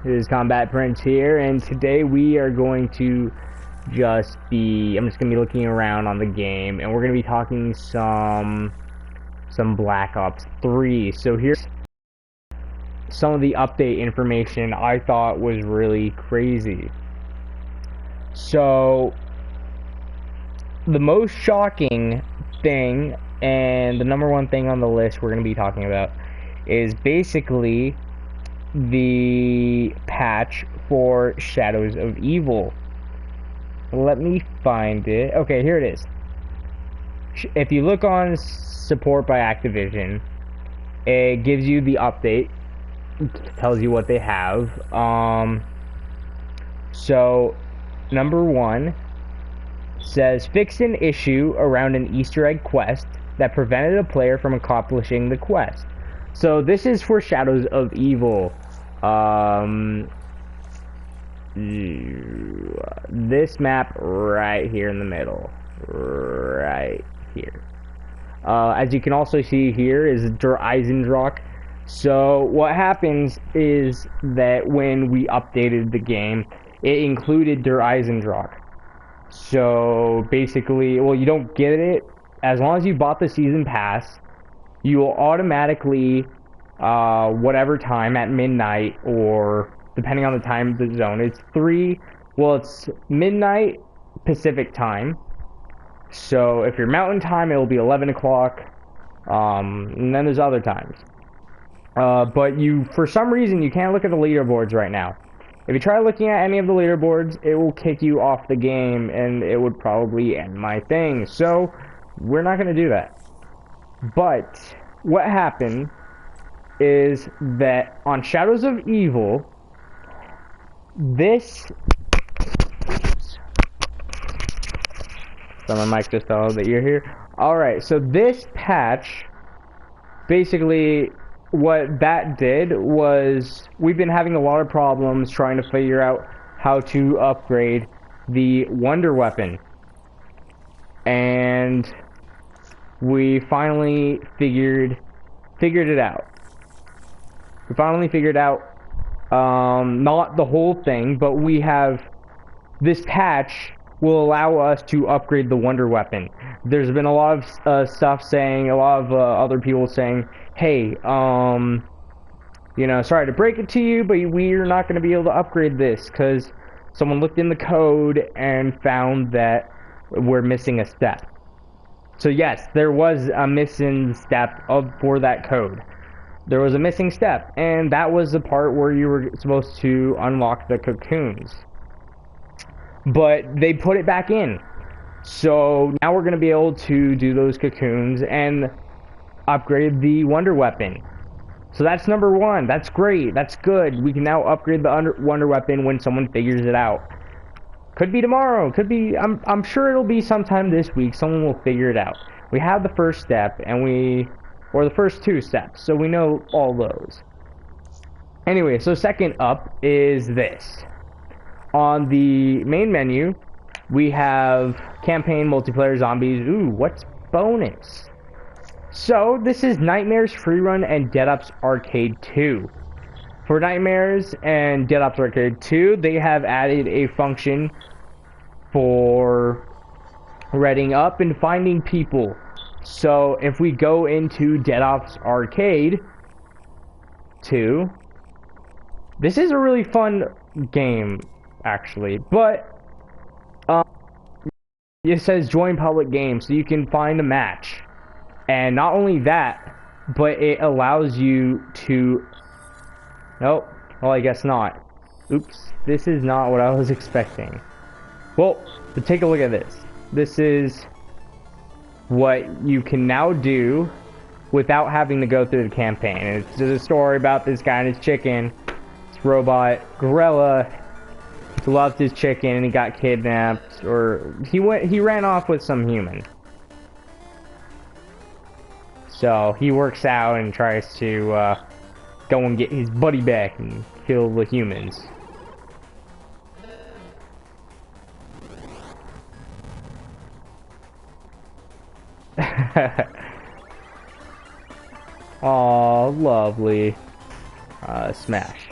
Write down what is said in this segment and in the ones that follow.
This is Combat Prince here, and today we are going to I'm just going to be looking around on the game, and we're going to be talking some Black Ops 3. So here's some of the update information I thought was really crazy. So, the most shocking thing, and the number one thing on the list we're going to be talking about, is basically the patch for Shadows of Evil. Let me find it. Okay, here it is. If you look on support by Activision, it gives you the update. It tells you what they have. So, number one says, fix an issue around an Easter egg quest that prevented a player from accomplishing the quest. So this is for Shadows of Evil. This map right here in the middle. Right here. As you can also see here is Der Eisendrache. So what happens is that when we updated the game, it included Der Eisendrache. So basically, well, you don't get it as long as you bought the season pass. You will automatically, whatever time at midnight, or depending on the time zone, it's midnight Pacific time. So if you're Mountain time, it will be 11 o'clock, and then there's other times. But for some reason, you can't look at the leaderboards right now. If you try looking at any of the leaderboards, it will kick you off the game, and it would probably end my thing. So we're not going to do that. But what happened is that on Shadows of Evil, so my mic just fell out of the ear here. Alright, so this patch, basically what that did was, we've been having a lot of problems trying to figure out how to upgrade the Wonder Weapon. And we finally figured it out. We finally figured out, not the whole thing, but we have, this patch will allow us to upgrade the Wonder Weapon. There's been a lot of stuff saying, a lot of other people saying, hey, you know, sorry to break it to you, but we're not going to be able to upgrade this because someone looked in the code and found that we're missing a step. So yes, there was a missing step for that code. There was a missing step, and that was the part where you were supposed to unlock the cocoons. But they put it back in. So now we're going to be able to do those cocoons and upgrade the Wonder Weapon. So that's number one. That's great. That's good. We can now upgrade the Wonder Weapon when someone figures it out. Could be tomorrow. Could be. I'm sure it'll be sometime this week. Someone will figure it out. We have the first step, or the first two steps, so we know all those. Anyway, so second up is this. On the main menu, we have campaign, multiplayer, zombies. Ooh, what's bonus? So this is Nightmares Freerun and Dead Ops Arcade 2. For Nightmares and Dead Ops Arcade 2, they have added a function for reading up and finding people. So if we go into Dead Ops Arcade 2, this is a really fun game, actually, but it says join public game, so you can find a match. And not only that, but it allows you to... Nope. Well, I guess not. Oops. This is not what I was expecting. Well, but take a look at this. This is what you can now do without having to go through the campaign. And it's just a story about this guy and his chicken. This robot gorilla loved his chicken and he got kidnapped, or he ran off with some human. So he works out and tries to go and get his buddy back and kill the humans. Aw, lovely. Smash.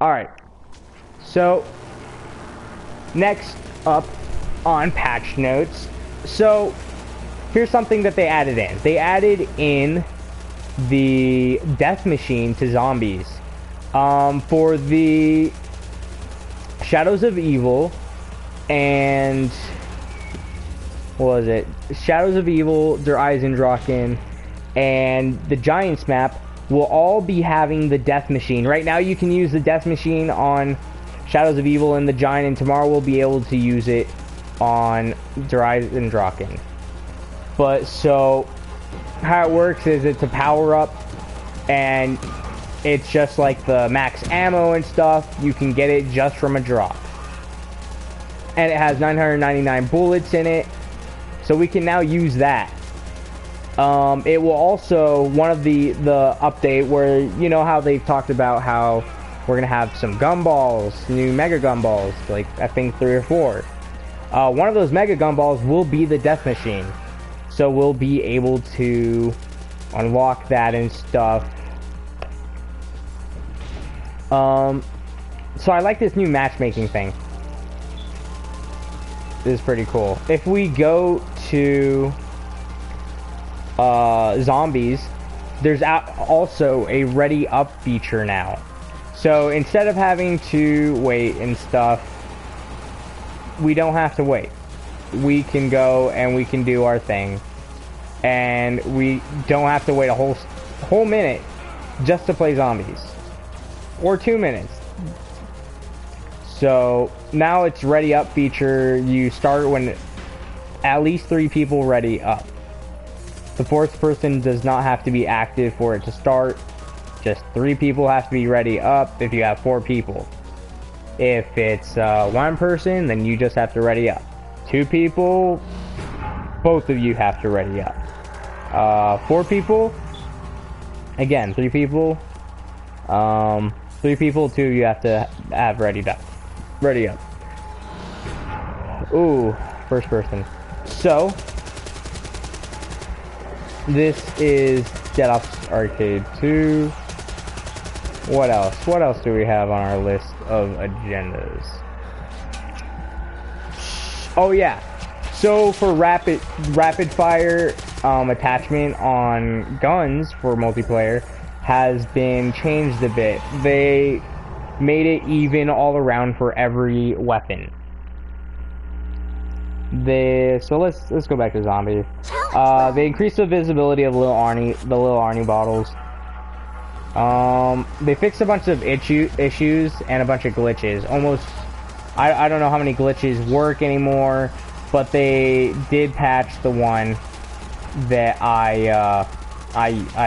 Alright. So, next up on patch notes. So, here's something that they added in. They added in the death machine to zombies. For the Shadows of Evil and what was it? Shadows of Evil, Der Eisendrachen, and the Giants map will all be having the death machine. Right now you can use the death machine on Shadows of Evil and the Giant, and tomorrow we'll be able to use it on Der Eisendrachen. But so how it works is it's a power up, and it's just like the max ammo and stuff. You can get it just from a drop, and it has 999 bullets in it, so we can now use that. It will also, one of the update where, you know how they've talked about how we're gonna have some gumballs, new mega gumballs, like I think 3 or 4. One of those mega gumballs will be the death machine, so we'll be able to unlock that and stuff. So I like this new matchmaking thing. This is pretty cool. If we go to zombies, there's also a ready up feature now. So instead of having to wait and stuff, we don't have to wait. We can go and we can do our thing, and we don't have to wait a whole minute just to play zombies, or 2 minutes. So now it's ready up feature. You start when at least 3 people ready up. The 4th person does not have to be active for it to start. Just 3 people have to be ready up if you have 4 people. If it's 1 person, then you just have to ready up. 2 people, both of you have to ready up. 4 people, again, 3 people. 3 people, 2 you have to have ready up. Ready up. Ooh, first person. So, this is Dead Ops Arcade 2. What else? What else do we have on our list of agendas? Oh yeah. So for rapid fire attachment on guns for multiplayer has been changed a bit. They made it even all around for every weapon. So let's go back to zombies. They increased the visibility of the little Arnie bottles. They fixed a bunch of issues and a bunch of glitches. Almost, I don't know how many glitches work anymore, but they did patch the one that I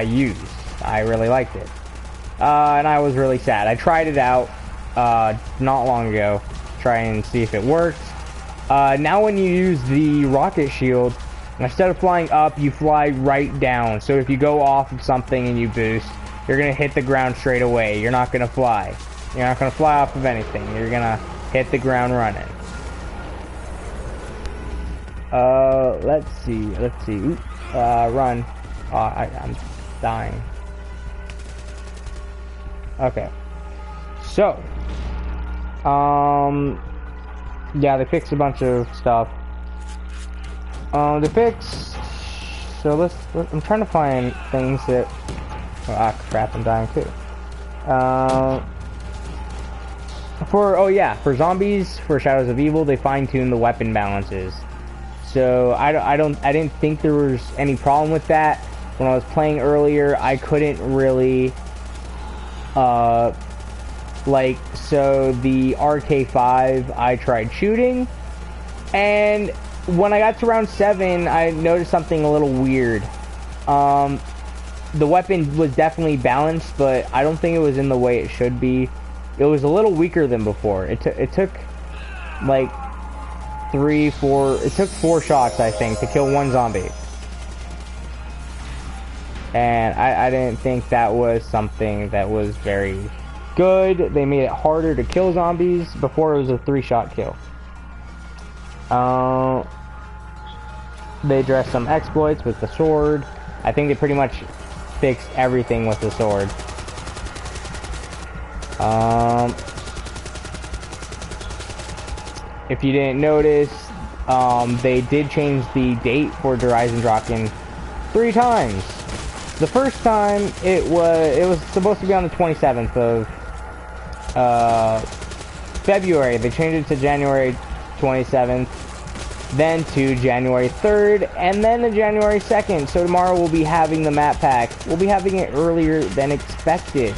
used. I really liked it, and I was really sad. I tried it out not long ago, try and see if it worked. Now when you use the rocket shield, instead of flying up, you fly right down. So if you go off of something and you boost, you're gonna hit the ground straight away. You're not gonna fly. You're not gonna fly off of anything. You're gonna hit the ground running. Let's see. Ooh, run. Oh, I'm dying. Okay. So, yeah, they fixed a bunch of stuff. They fixed. So I'm trying to find things that. Oh, crap! I'm dying too. For zombies, for Shadows of Evil, they fine-tuned the weapon balances. So I didn't think there was any problem with that. When I was playing earlier, I couldn't really so the RK5 I tried shooting, and when I got to round 7, I noticed something a little weird. The weapon was definitely balanced, but I don't think it was in the way it should be. It was a little weaker than before. It took like 4 shots, I think, to kill 1 zombie. And I didn't think that was something that was very good. They made it harder to kill zombies. Before, it was a 3-shot kill. They addressed some exploits with the sword. I think they pretty much fixed everything with the sword. if you didn't notice, they did change the date for Horizon Draken 3 times. The first time it was supposed to be on the 27th of February. They changed it to January 27th, then to January 3rd, and then to January 2nd. So tomorrow we'll be having the map pack. We'll be having it earlier than expected.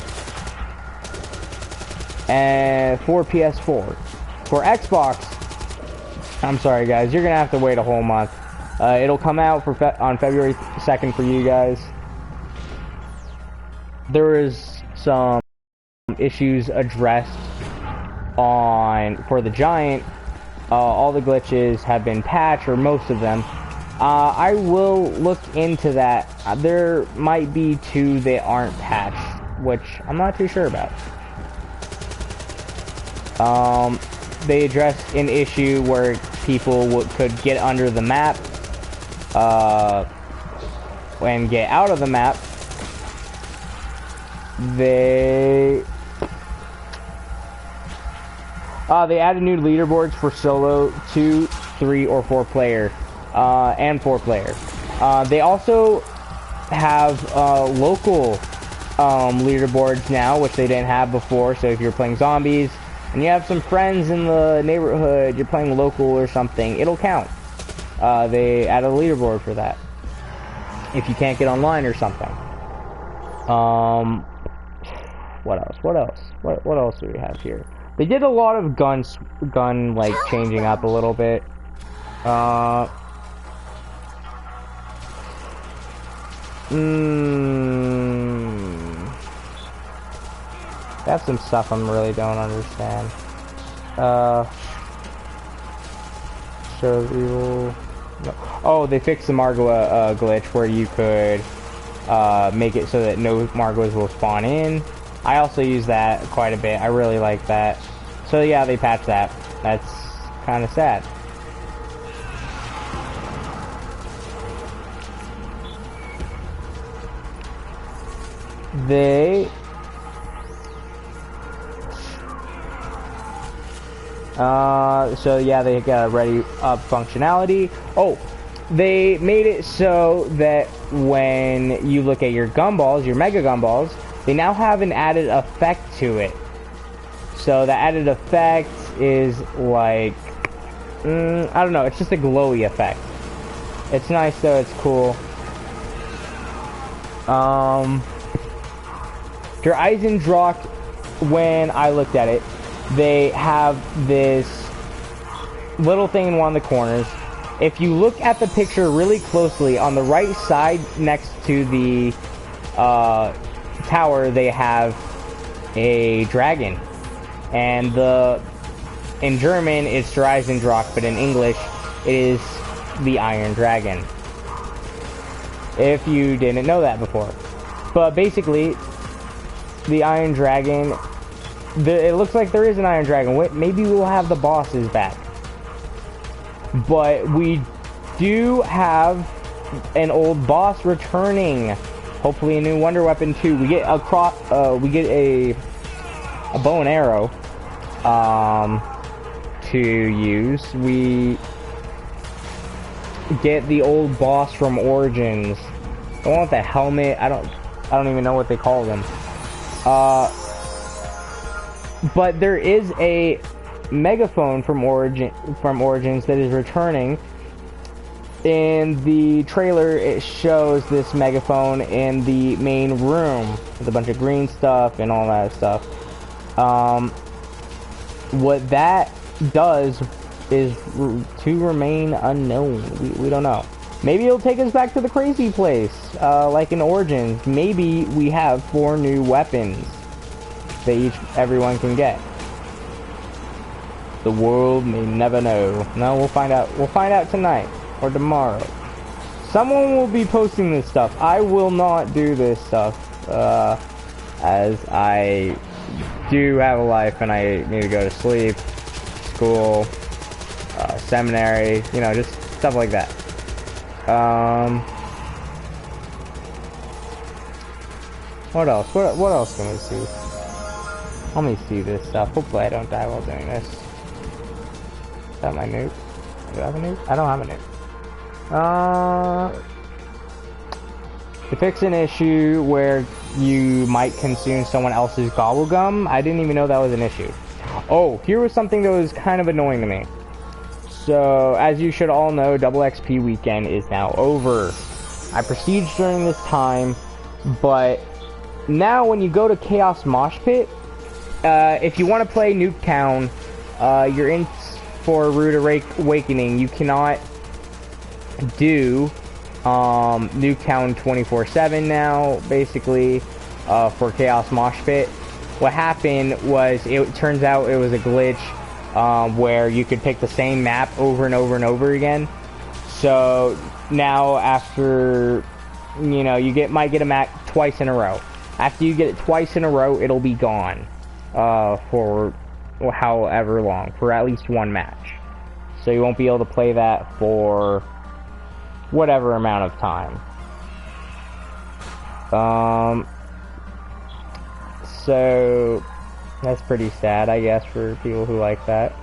And for PS4. For Xbox, I'm sorry guys, you're gonna have to wait a whole month. It'll come out on February 2nd for you guys. There is some issues addressed for the Giant. All the glitches have been patched, or most of them. I will look into that. There might be 2 that aren't patched, which I'm not too sure about. They addressed an issue where people could get under the map and get out of the map. They added new leaderboards for solo, 2, 3, or 4 player, and 4 player. They also have local leaderboards now, which they didn't have before. So if you're playing zombies and you have some friends in the neighborhood, you're playing local or something, it'll count. They added a leaderboard for that if you can't get online or something. What else? What else do we have here? They did a lot of gun like changing up a little bit. That's some stuff I really don't understand. Show evil. No. Oh, they fixed the Margwa glitch where you could make it so that no Margwas will spawn in. I also use that quite a bit. I really like that. So yeah, they patched that. That's kind of sad. So yeah, they got ready up functionality. Oh, they made it so that when you look at your gumballs, your mega gumballs, they now have an added effect to it. So the added effect is like, I don't know, it's just a glowy effect. It's nice though, it's cool. Your Eisendrock, when I looked at it, they have this little thing in one of the corners. If you look at the picture really closely, on the right side next to the tower, they have a dragon. And in German, it's der Eisendrock, but in English, it is the Iron Dragon. If you didn't know that before. But basically, the Iron Dragon, it looks like there is an Iron Dragon. Maybe we'll have the bosses back. But we do have an old boss returning. Hopefully a new Wonder Weapon too. We get a bow and arrow to use. We get the old boss from Origins. The one with the helmet. I don't even know what they call them. But there is a megaphone from Origins that is returning. In the trailer, it shows this megaphone in the main room with a bunch of green stuff and all that stuff. What that does is to remain unknown. We don't know. Maybe it'll take us back to the crazy place, like in Origins. Maybe we have 4 new weapons that everyone can get. The world may never know. No, we'll find out. We'll find out tonight or tomorrow. Someone will be posting this stuff. I will not do this stuff, as I do have a life and I need to go to sleep, school, seminary, you know, just stuff like that. What else? What else can we see? Let me see this stuff. Hopefully I don't die while doing this. Is that my nuke? Do I have a nuke? I don't have a nuke. To fix an issue where you might consume someone else's gobblegum, I didn't even know that was an issue. Oh, here was something that was kind of annoying to me. So, as you should all know, Double XP weekend is now over. I prestiged during this time, but now when you go to Chaos Mosh Pit, if you want to play Nuketown, you're in for Rude Awakening. You cannot do Nuketown 24/7 now, basically, for Chaos Mosh Pit. What happened was, it turns out it was a glitch where you could pick the same map over and over and over again. So now after, you know, you might get a map twice in a row. After you get it twice in a row, it'll be gone for however long, for at least one match. So you won't be able to play that for whatever amount of time. So that's pretty sad, I guess, for people who like that.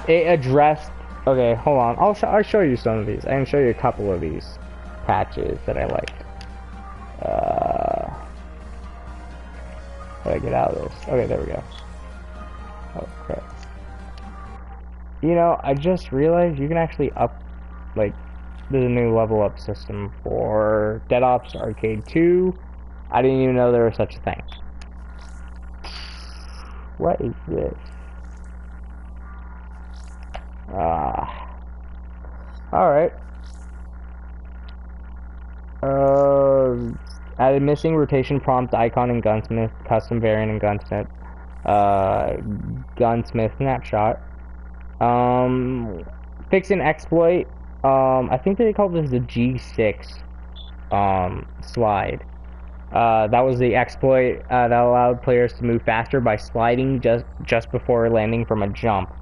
It addressed... Okay, hold on. I'll show you some of these. I can show you a couple of these patches that I liked. How do I get out of this? Okay, there we go. Oh, crap. You know, I just realized you can actually like, there's a new level up system for Dead Ops Arcade 2. I didn't even know there was such a thing. What is this? Alright. Added missing rotation prompt icon in Gunsmith, custom variant in Gunsmith, Gunsmith snapshot. Fix an exploit. I think they call this the G6 slide. That was the exploit that allowed players to move faster by sliding just before landing from a jump.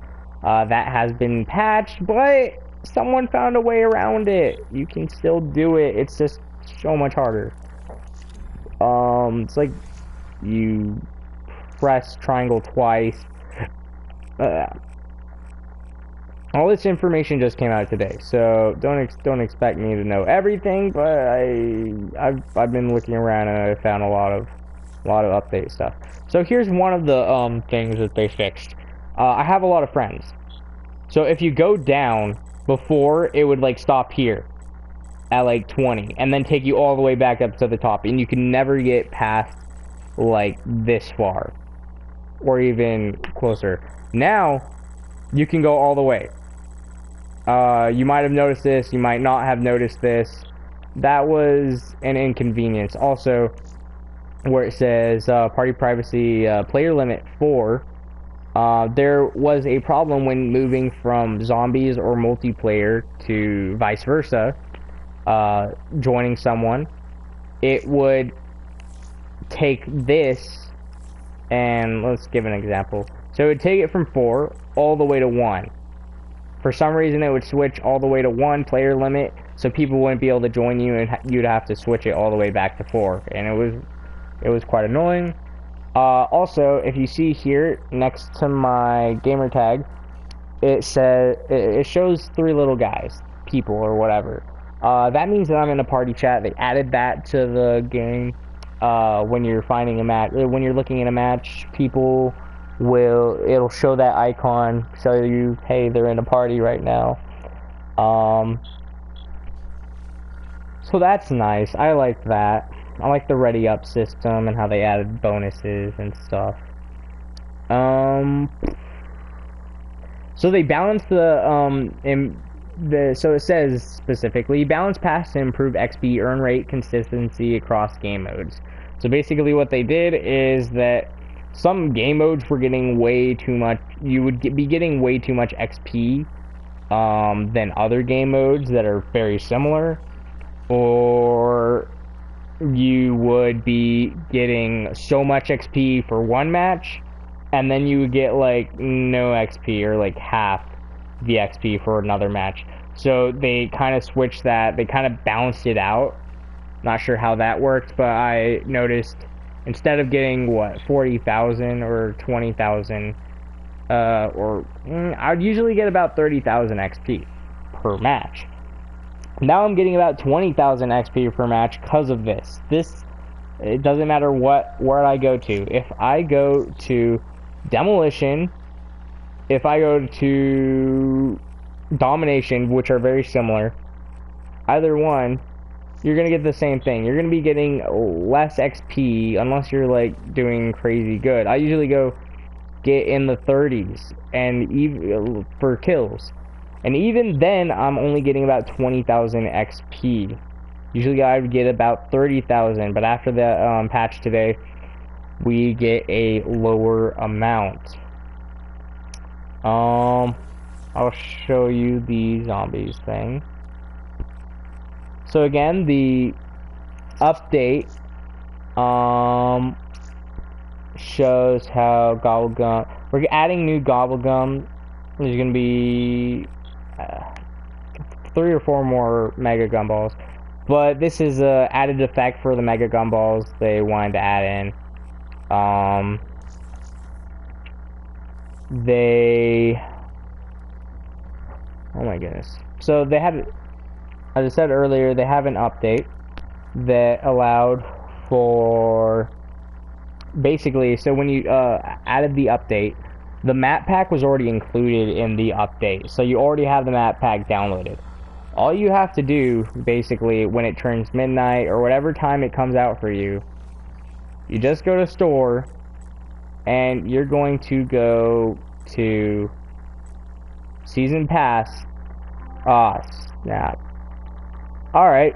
That has been patched, but someone found a way around it. You can still do it. It's just so much harder. It's like you press triangle twice. All this information just came out today, so don't expect me to know everything. But I've been looking around and I found a lot of update stuff. So here's one of the things that they fixed. I have a lot of friends, so if you go down, before it would like stop here at like 20 and then take you all the way back up to the top, and you can never get past like this far or even closer. Now you can go all the way. You might have noticed this, you might not have noticed this. That was an inconvenience. Also, where it says party privacy player limit 4, there was a problem when moving from zombies or multiplayer to vice versa, joining someone. It would take this, and let's give an example. So it would take it from 4 all the way to 1. For some reason, it would switch all the way to 1 player limit, so people wouldn't be able to join you, and you'd have to switch it all the way back to 4. And it was quite annoying. Also, if you see here next to my gamer tag, it says it shows 3 little guys, people or whatever. That means that I'm in a party chat. They added that to the game. When you're finding a match, when you're looking at a match, people it'll show that icon, show you, hey, they're in a party right now. So that's nice. I like that. I like the ready up system and how they added bonuses and stuff. So they balanced so it says specifically, balance paths to improve XP earn rate consistency across game modes. So basically what they did is that some game modes were getting way too much, you would be getting way too much XP than other game modes that are very similar, or you would be getting so much XP for one match, and then you would get like no XP or like half the XP for another match. So they kind of switched that, they kind of balanced it out. Not sure how that worked, but I noticed instead of getting what, 40,000 or 20,000 I'd usually get about 30,000 XP per match. Now I'm getting about 20,000 XP per match because of this. It doesn't matter where I go to. If I go to Demolition, if I go to Domination, which are very similar, either one, you're gonna get the same thing. You're gonna be getting less XP unless you're like doing crazy good. I usually get in the 30s and even for kills, and even then I'm only getting about 20,000 XP. Usually I would get about 30,000, but after the patch today, we get a lower amount. I'll show you the zombies thing. So again, the update shows how Gobblegum, we're adding new Gobblegum. There's gonna be 3 or 4 more Mega Gumballs, but this is a added effect for the Mega Gumballs they wanted to add in. Oh my goodness. So they had, as I said earlier, they have an update that allowed for, basically, so when you added the update, the map pack was already included in the update, so you already have the map pack downloaded. All you have to do, basically, when it turns midnight or whatever time it comes out for you, you just go to store and you're going to go to Season Pass. Ah, snap. Alright.